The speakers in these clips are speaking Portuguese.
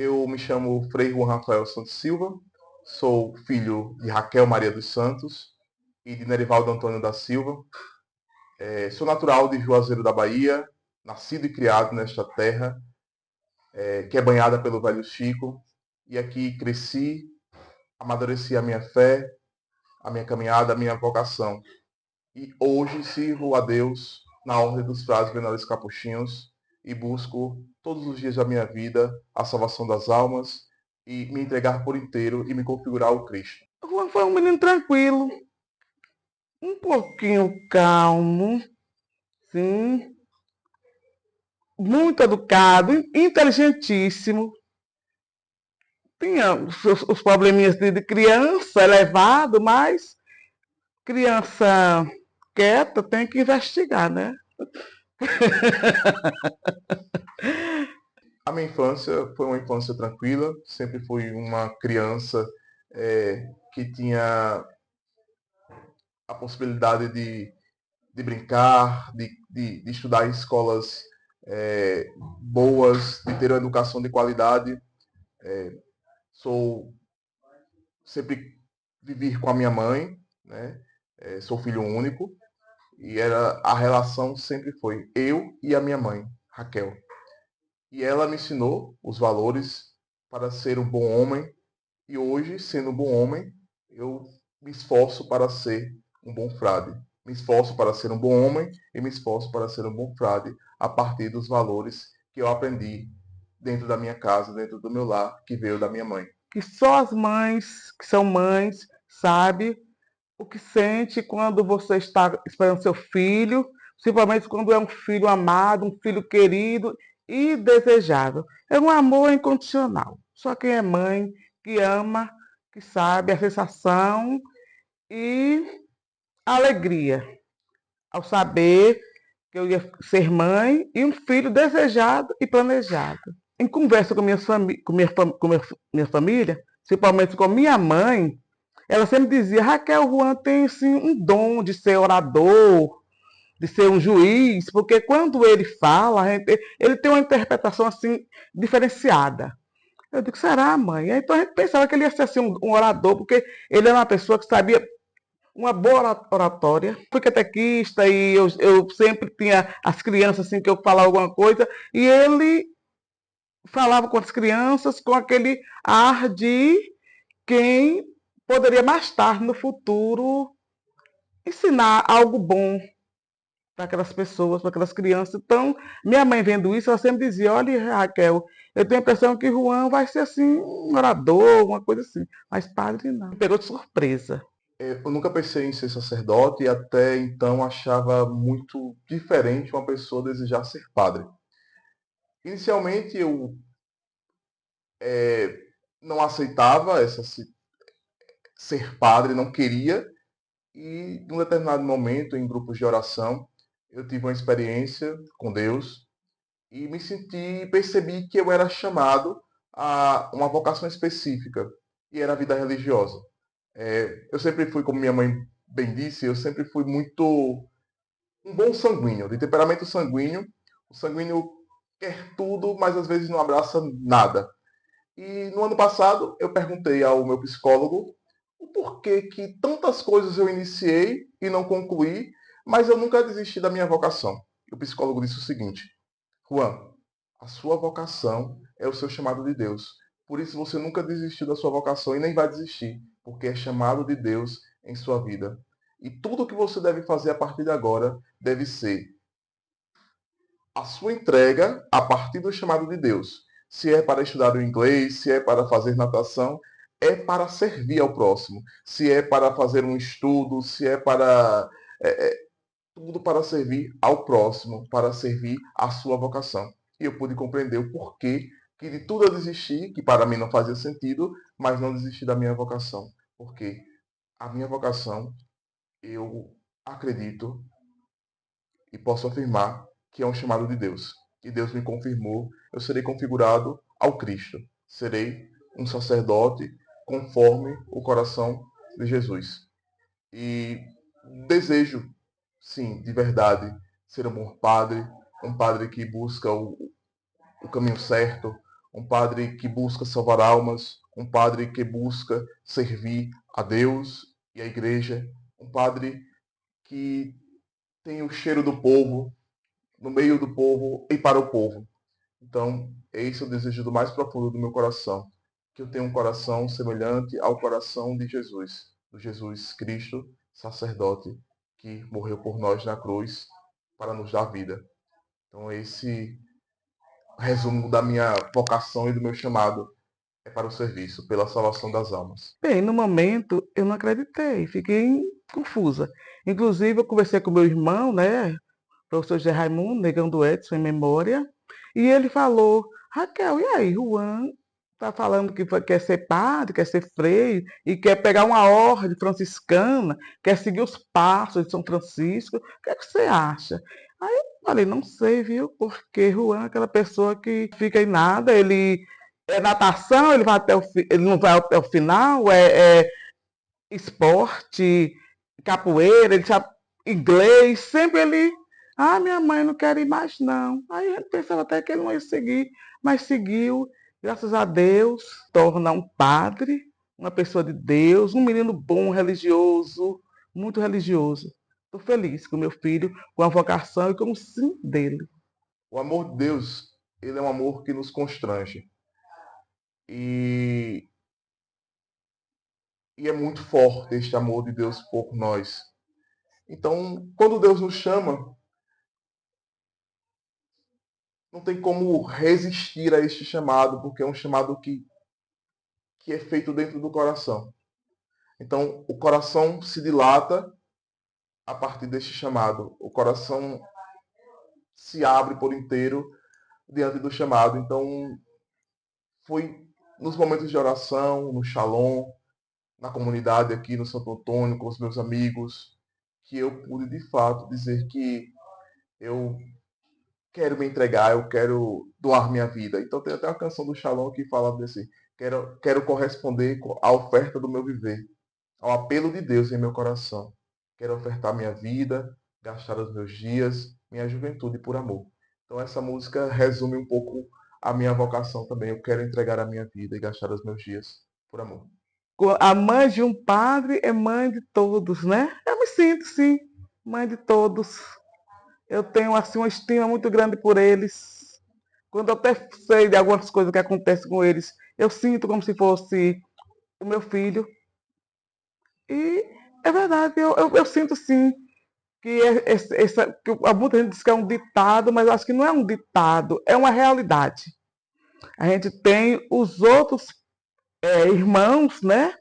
Eu me chamo Frei Juan Rafael Santos Silva, sou filho de Raquel Maria dos Santos e de Nerivaldo Antônio da Silva. Sou natural de Juazeiro da Bahia, nascido e criado nesta terra, que é banhada pelo Velho Chico, e aqui cresci, amadureci a minha fé, a minha caminhada, a minha vocação. E hoje sirvo a Deus na ordem dos frades menores capuchinhos e busco todos os dias da minha vida a salvação das almas e me entregar por inteiro e me configurar ao Cristo. O Juan foi um menino tranquilo, um pouquinho calmo, sim, muito educado, inteligentíssimo. Tinha os probleminhas de criança elevado, mas criança quieta tem que investigar, né? A minha infância foi uma infância tranquila, sempre fui uma criança que tinha a possibilidade de brincar, de estudar em escolas boas, de ter uma educação de qualidade. Sou sempre vivi com a minha mãe, né? Sou filho único e a relação sempre foi eu e a minha mãe, Raquel. E ela me ensinou os valores para ser um bom homem e hoje, sendo um bom homem, eu me esforço para ser um bom frade. Me esforço para ser um bom homem e me esforço para ser um bom frade a partir dos valores que eu aprendi dentro da minha casa, dentro do meu lar, que veio da minha mãe. Que só as mães, que são mães, sabem o que sente quando você está esperando seu filho, principalmente quando é um filho amado, um filho querido e desejável. É um amor incondicional. Só quem é mãe, que ama, que sabe a sensação e a alegria ao saber que eu ia ser mãe e um filho desejado e planejado. Em conversa com, minha família, principalmente com minha mãe, ela sempre dizia: Raquel, Juan tem assim, um dom de ser orador, de ser um juiz, porque quando ele fala, ele tem uma interpretação assim diferenciada. Eu digo: será, mãe? Então a gente pensava que ele ia ser assim, um orador, porque ele era uma pessoa que sabia uma boa oratória. Fui catequista e eu sempre tinha as crianças assim que eu falava alguma coisa e ele falava com as crianças com aquele ar de quem poderia mais tarde no futuro ensinar algo bom para aquelas pessoas, para aquelas crianças. Então, minha mãe vendo isso, ela sempre dizia: olha, Raquel, eu tenho a impressão que Juan vai ser assim, um orador, uma coisa assim. Mas padre não. Me pegou de surpresa. Eu nunca pensei em ser sacerdote e até então achava muito diferente uma pessoa desejar ser padre. Inicialmente eu não aceitava ser padre, não queria, e num determinado momento, em grupos de oração, eu tive uma experiência com Deus e me senti, percebi que eu era chamado a uma vocação específica, e era a vida religiosa. Eu sempre fui, como minha mãe bem disse, eu sempre fui muito um bom sanguíneo, de temperamento sanguíneo. O sanguíneo quer tudo, mas às vezes não abraça nada. E no ano passado eu perguntei ao meu psicólogo o porquê que tantas coisas eu iniciei e não concluí, mas eu nunca desisti da minha vocação. E o psicólogo disse o seguinte: Juan, a sua vocação é o seu chamado de Deus. Por isso você nunca desistiu da sua vocação e nem vai desistir, porque é chamado de Deus em sua vida. E tudo o que você deve fazer a partir de agora deve ser a sua entrega a partir do chamado de Deus. Se é para estudar o inglês, se é para fazer natação, é para servir ao próximo. Se é para fazer um estudo, se é para. Tudo para servir ao próximo, para servir à sua vocação. E eu pude compreender o porquê que de tudo eu desisti, que para mim não fazia sentido, mas não desisti da minha vocação. Porque a minha vocação, eu acredito e posso afirmar que é um chamado de Deus. E Deus me confirmou, eu serei configurado ao Cristo. Serei um sacerdote conforme o coração de Jesus. E desejo, sim, de verdade, ser um bom padre, um padre que busca o caminho certo, um padre que busca salvar almas, um padre que busca servir a Deus e a igreja, um padre que tem o cheiro do povo, no meio do povo e para o povo. Então, esse é o desejo do mais profundo do meu coração, que eu tenha um coração semelhante ao coração de Jesus, do Jesus Cristo, sacerdote, que morreu por nós na cruz para nos dar vida. Então, esse resumo da minha vocação e do meu chamado é para o serviço, pela salvação das almas. Bem, no momento eu não acreditei, fiquei confusa. Inclusive, eu conversei com meu irmão, né, professor José Raimundo, negão do Edson, em memória, e ele falou: Raquel, e aí, Juan tá falando que quer ser padre, quer ser freio, e quer pegar uma ordem franciscana, quer seguir os passos de São Francisco, o que é que você acha? Aí eu falei: não sei, viu, porque Juan é aquela pessoa que fica em nada, ele é natação, ele vai até ele não vai até o final, é esporte, capoeira, ele sabe inglês, sempre ele. Ah, minha mãe não quer ir mais, não. Aí a gente pensava até que ele não ia seguir, mas seguiu, graças a Deus, torna um padre, uma pessoa de Deus, um menino bom, religioso, muito religioso. Estou feliz com meu filho, com a vocação e com o sim dele. O amor de Deus, ele é um amor que nos constrange. E, e é muito forte este amor de Deus por nós. Então, quando Deus nos chama, não tem como resistir a este chamado, porque é um chamado que é feito dentro do coração. Então, o coração se dilata a partir deste chamado. O coração se abre por inteiro diante do chamado. Então, foi nos momentos de oração, no Shalom, na comunidade aqui no Santo Antônio, com os meus amigos, que eu pude de fato dizer que eu quero me entregar, eu quero doar minha vida. Então tem até uma canção do Shalom que fala desse, quero corresponder à oferta do meu viver, ao apelo de Deus em meu coração. Quero ofertar minha vida, gastar os meus dias, minha juventude por amor. Então essa música resume um pouco a minha vocação também. Eu quero entregar a minha vida e gastar os meus dias por amor. A mãe de um padre é mãe de todos, né? Eu me sinto, sim, mãe de todos. Eu tenho assim uma estima muito grande por eles. Quando eu até sei de algumas coisas que acontecem com eles, eu sinto como se fosse o meu filho. E é verdade, eu sinto sim que, que muita gente diz que é um ditado, mas eu acho que não é um ditado, é uma realidade. A gente tem os outros irmãos, né?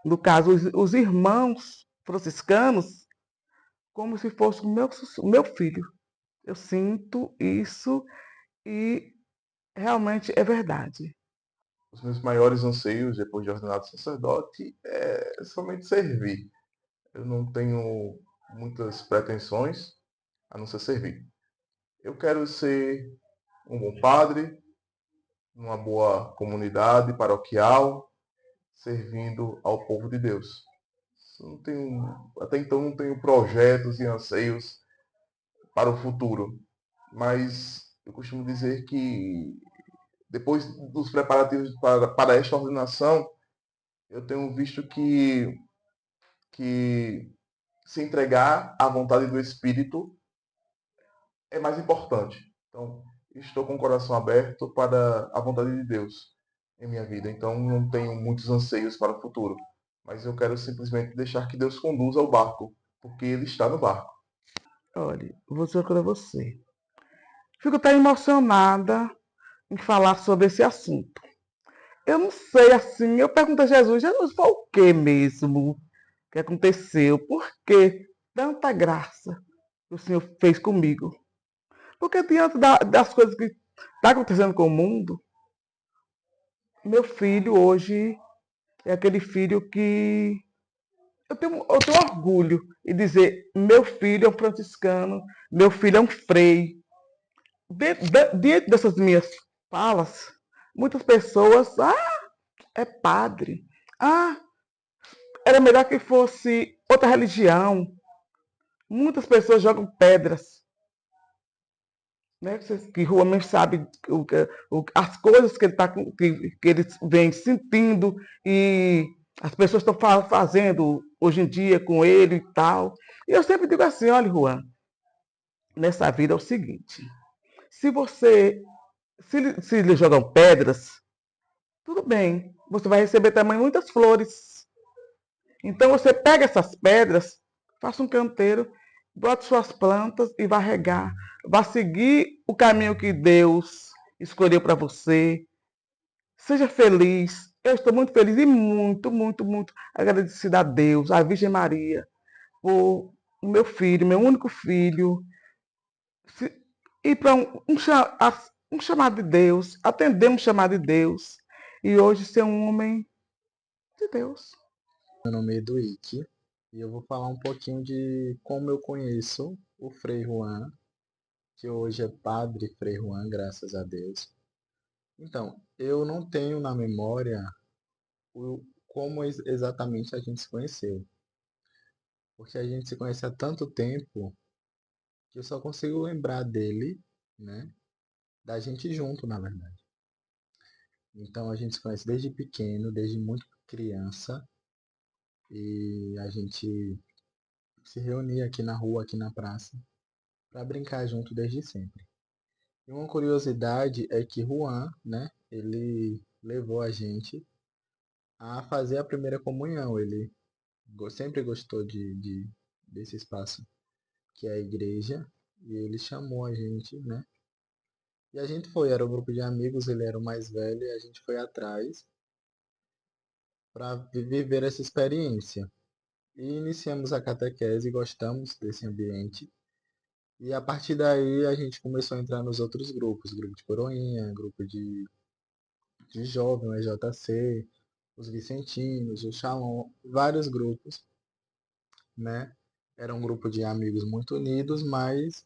No caso, os irmãos franciscanos, como se fosse o meu filho. Eu sinto isso e realmente é verdade. Os meus maiores anseios depois de ordenado sacerdote é somente servir. Eu não tenho muitas pretensões a não ser servir. Eu quero ser um bom padre, numa boa comunidade paroquial, servindo ao povo de Deus. Não tenho, até então não tenho projetos e anseios para o futuro, mas eu costumo dizer que depois dos preparativos para esta ordenação, eu tenho visto que se entregar à vontade do Espírito é mais importante. Então, estou com o coração aberto para a vontade de Deus em minha vida. Então, não tenho muitos anseios para o futuro, mas eu quero simplesmente deixar que Deus conduza o barco, porque Ele está no barco. Olha, vou dizer para você. Fico até emocionada em falar sobre esse assunto. Eu não sei assim, eu pergunto a Jesus, Jesus, foi o que mesmo que aconteceu? Por que tanta graça que o Senhor fez comigo? Porque diante das coisas que está acontecendo com o mundo, meu filho hoje é aquele filho que eu tenho orgulho em dizer, meu filho é um franciscano, meu filho é um frei. Dentro dessas minhas falas, muitas pessoas, é padre. Ah, era melhor que fosse outra religião. Muitas pessoas jogam pedras né? Que Juan mesmo sabe as coisas que ele, que ele vem sentindo e as pessoas estão fazendo hoje em dia com ele e tal. E eu sempre digo assim, olha, Juan, nessa vida é o seguinte, se você, se lhe jogam pedras, tudo bem, você vai receber também muitas flores. Então você pega essas pedras, faça um canteiro, bote suas plantas e vá regar. Vá seguir o caminho que Deus escolheu para você. Seja feliz. Eu estou muito feliz e muito, muito, muito agradecida a Deus, à Virgem Maria, por o meu filho, meu único filho, ir para um chamado de Deus, atender um chamado de Deus e hoje ser um homem de Deus. Meu nome é Eduíque e eu vou falar um pouquinho de como eu conheço o Frei Juan, que hoje é Padre Frei Juan, graças a Deus. Então, eu não tenho na memória como exatamente a gente se conheceu, porque a gente se conhece há tanto tempo que eu só consigo lembrar dele, né, da gente junto, na verdade. Então, a gente se conhece desde pequeno, desde muito criança, e a gente se reunia aqui na rua, aqui na praça, para brincar junto desde sempre. E uma curiosidade é que Juan, né, ele levou a gente a fazer a primeira comunhão. Ele sempre gostou desse espaço que é a igreja e ele chamou a gente, né? E a gente foi, era um grupo de amigos, ele era o mais velho e a gente foi atrás para viver essa experiência. E iniciamos a catequese, gostamos desse ambiente. E a partir daí a gente começou a entrar nos outros grupos, grupo de coroinha, grupo de jovem, o EJC, os vicentinos, o Shalom, vários grupos, né? Era um grupo de amigos muito unidos, mas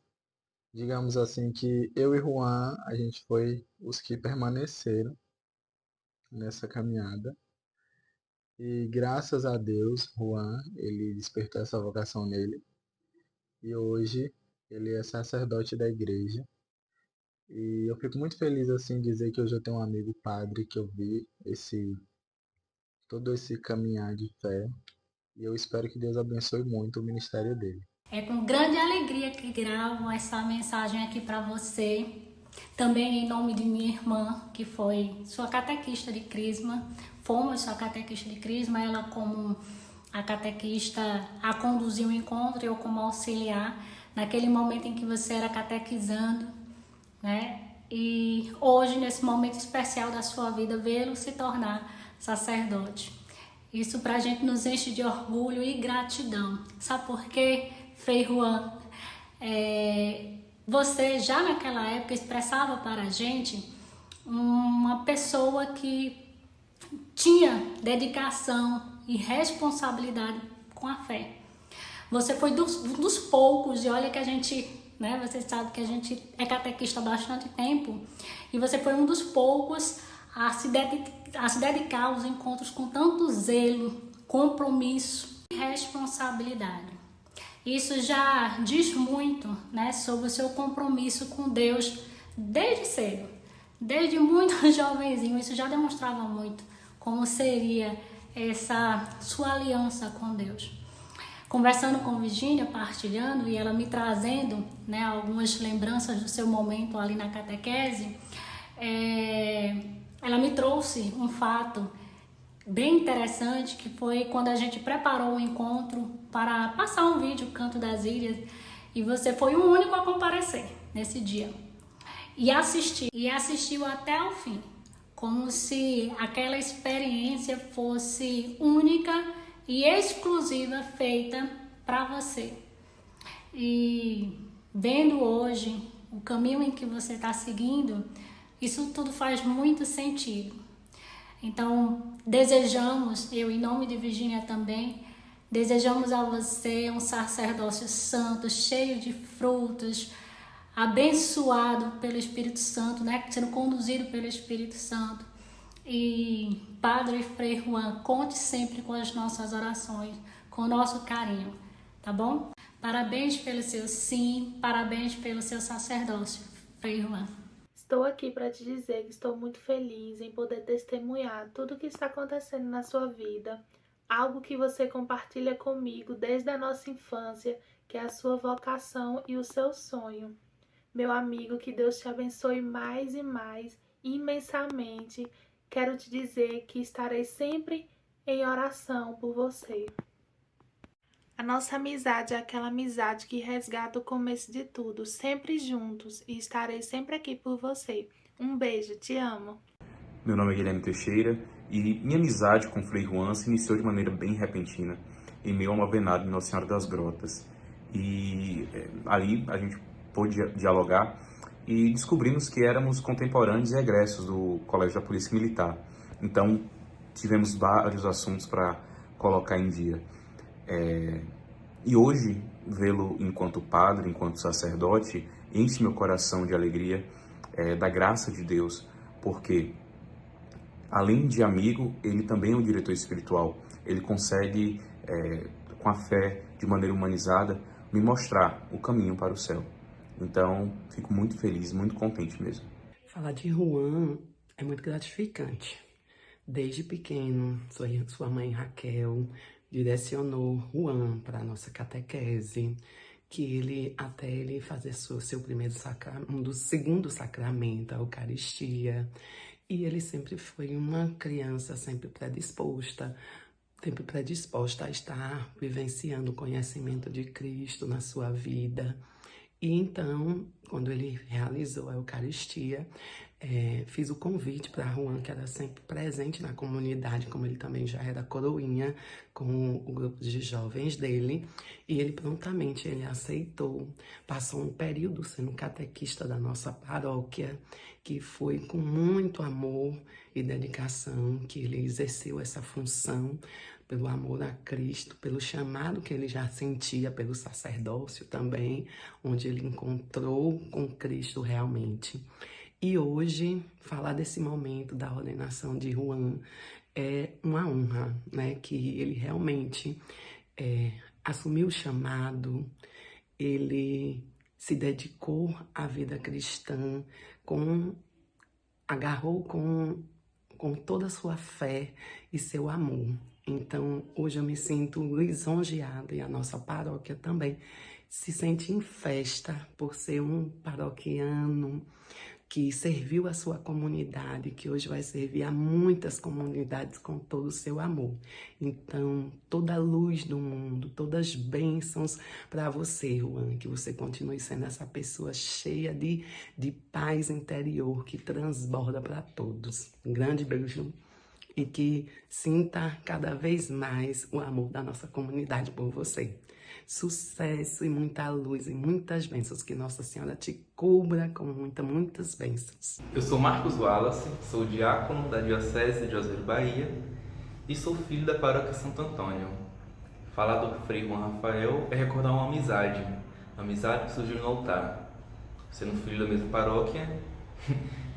digamos assim que eu e Juan, a gente foi os que permaneceram nessa caminhada. E graças a Deus, Juan, ele despertou essa vocação nele. E hoje ele é sacerdote da igreja. E eu fico muito feliz assim dizer que hoje eu tenho um amigo padre que eu vi todo esse caminhar de fé. E eu espero que Deus abençoe muito o ministério dele. É com grande alegria que gravo essa mensagem aqui para você. Também em nome de minha irmã, que foi sua catequista de Crisma. Fomos sua catequista de Crisma, ela como a catequista a conduzir o encontro, eu como auxiliar, naquele momento em que você era catequizando, né? E hoje, nesse momento especial da sua vida, vê-lo se tornar sacerdote. Isso pra gente nos enche de orgulho e gratidão. Sabe por quê, Frei Juan? Você já naquela época expressava para a gente uma pessoa que tinha dedicação e responsabilidade com a fé. Você foi um dos poucos, e olha que a gente, né, você sabe que a gente é catequista há bastante tempo, e você foi um dos poucos a se dedicar aos encontros com tanto zelo, compromisso e responsabilidade. Isso já diz muito, né, sobre o seu compromisso com Deus desde cedo, desde muito jovenzinho. Isso já demonstrava muito como seria essa sua aliança com Deus. Conversando com Virgínia, partilhando e ela me trazendo, né, algumas lembranças do seu momento ali na catequese, ela me trouxe um fato bem interessante, que foi quando a gente preparou o encontro para passar um vídeo, Canto das Ilhas, e você foi o único a comparecer nesse dia. E assistiu até o fim, como se aquela experiência fosse única e exclusiva, feita para você. E vendo hoje o caminho em que você está seguindo, isso tudo faz muito sentido. Então, desejamos, eu em nome de Virgínia também, desejamos a você um sacerdócio santo, cheio de frutos, abençoado pelo Espírito Santo, né? Sendo conduzido pelo Espírito Santo. E Padre Frei Juan, conte sempre com as nossas orações, com o nosso carinho, tá bom? Parabéns pelo seu sim, parabéns pelo seu sacerdócio, Frei Juan. Estou aqui para te dizer que estou muito feliz em poder testemunhar tudo o que está acontecendo na sua vida, algo que você compartilha comigo desde a nossa infância, que é a sua vocação e o seu sonho. Meu amigo, que Deus te abençoe mais e mais, imensamente. Quero te dizer que estarei sempre em oração por você. A nossa amizade é aquela amizade que resgata o começo de tudo, sempre juntos, e estarei sempre aqui por você. Um beijo, te amo. Meu nome é Guilherme Teixeira e minha amizade com Frei Juan se iniciou de maneira bem repentina, em meio a uma venada em Nossa Senhora das Grotas. E ali a gente pôde dialogar e descobrimos que éramos contemporâneos e egressos do Colégio da Polícia Militar. Então, tivemos vários assuntos para colocar em dia. E hoje, vê-lo enquanto padre, enquanto sacerdote, enche meu coração de alegria da graça de Deus, porque, além de amigo, ele também é um diretor espiritual. Ele consegue, com a fé, de maneira humanizada, me mostrar o caminho para o céu. Então, fico muito feliz, muito contente mesmo. Falar de Juan é muito gratificante. Desde pequeno, sua mãe Raquel direcionou Juan para a nossa catequese, que ele, até ele fazer seu primeiro sacramento, segundo sacramento, a Eucaristia, e ele sempre foi uma criança sempre predisposta a estar vivenciando o conhecimento de Cristo na sua vida. E então, quando ele realizou a Eucaristia, fiz o convite para Juan, que era sempre presente na comunidade, como ele também já era coroinha com o grupo de jovens dele, e ele prontamente aceitou. Passou um período sendo catequista da nossa paróquia, que foi com muito amor e dedicação que ele exerceu essa função, pelo amor a Cristo, pelo chamado que ele já sentia, pelo sacerdócio também, onde ele encontrou com Cristo realmente. E hoje, falar desse momento da ordenação de Juan é uma honra, né? Que ele realmente assumiu o chamado, ele se dedicou à vida cristã, agarrou com toda a sua fé e seu amor. Então, hoje eu me sinto lisonjeada, e a nossa paróquia também se sente em festa por ser um paroquiano que serviu a sua comunidade, que hoje vai servir a muitas comunidades com todo o seu amor. Então, toda a luz do mundo, todas as bênçãos para você, Juan, que você continue sendo essa pessoa cheia de paz interior, que transborda para todos. Um grande beijo e que sinta cada vez mais o amor da nossa comunidade por você. Sucesso e muita luz e muitas bênçãos, que Nossa Senhora te cubra com muitas bênçãos. Eu sou Marcos Wallace, sou diácono da Diocese de Juazeiro, Bahia, e sou filho da Paróquia Santo Antônio. Falar do Frei Juan Rafael é recordar uma amizade que surgiu no altar. Sendo filho da mesma paróquia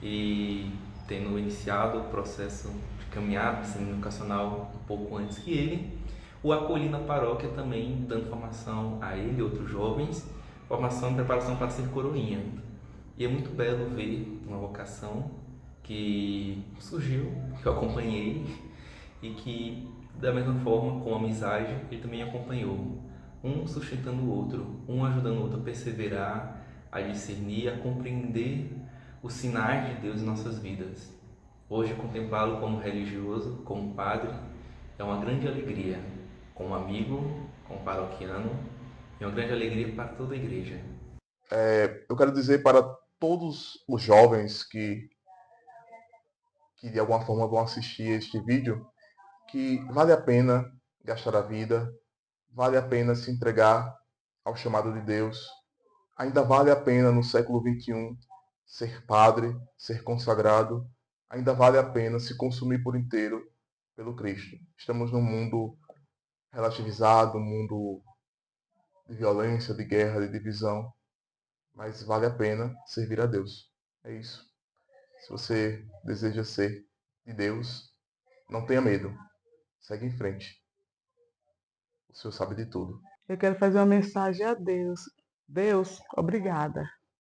e tendo iniciado o processo de caminhada, sendo educacional um pouco antes que ele, o acolhi na paróquia também, dando formação a ele e outros jovens, formação e preparação para ser coroinha. E é muito belo ver uma vocação que surgiu, que eu acompanhei, e que, da mesma forma, com amizade, ele também acompanhou. Um sustentando o outro, um ajudando o outro a perseverar, a discernir, a compreender os sinais de Deus em nossas vidas. Hoje, contemplá-lo como religioso, como padre, é uma grande alegria. Como amigo, como paroquiano, é uma grande alegria para toda a igreja. Eu quero dizer para todos os jovens que de alguma forma vão assistir este vídeo, que vale a pena gastar a vida, vale a pena se entregar ao chamado de Deus, ainda vale a pena no século XXI ser padre, ser consagrado, ainda vale a pena se consumir por inteiro pelo Cristo. Estamos num mundo relativizado, um mundo de violência, de guerra, de divisão, mas vale a pena servir a Deus. É isso. Se você deseja ser de Deus, não tenha medo. Segue em frente. O Senhor sabe de tudo. Eu quero fazer uma mensagem a Deus. Deus, obrigada.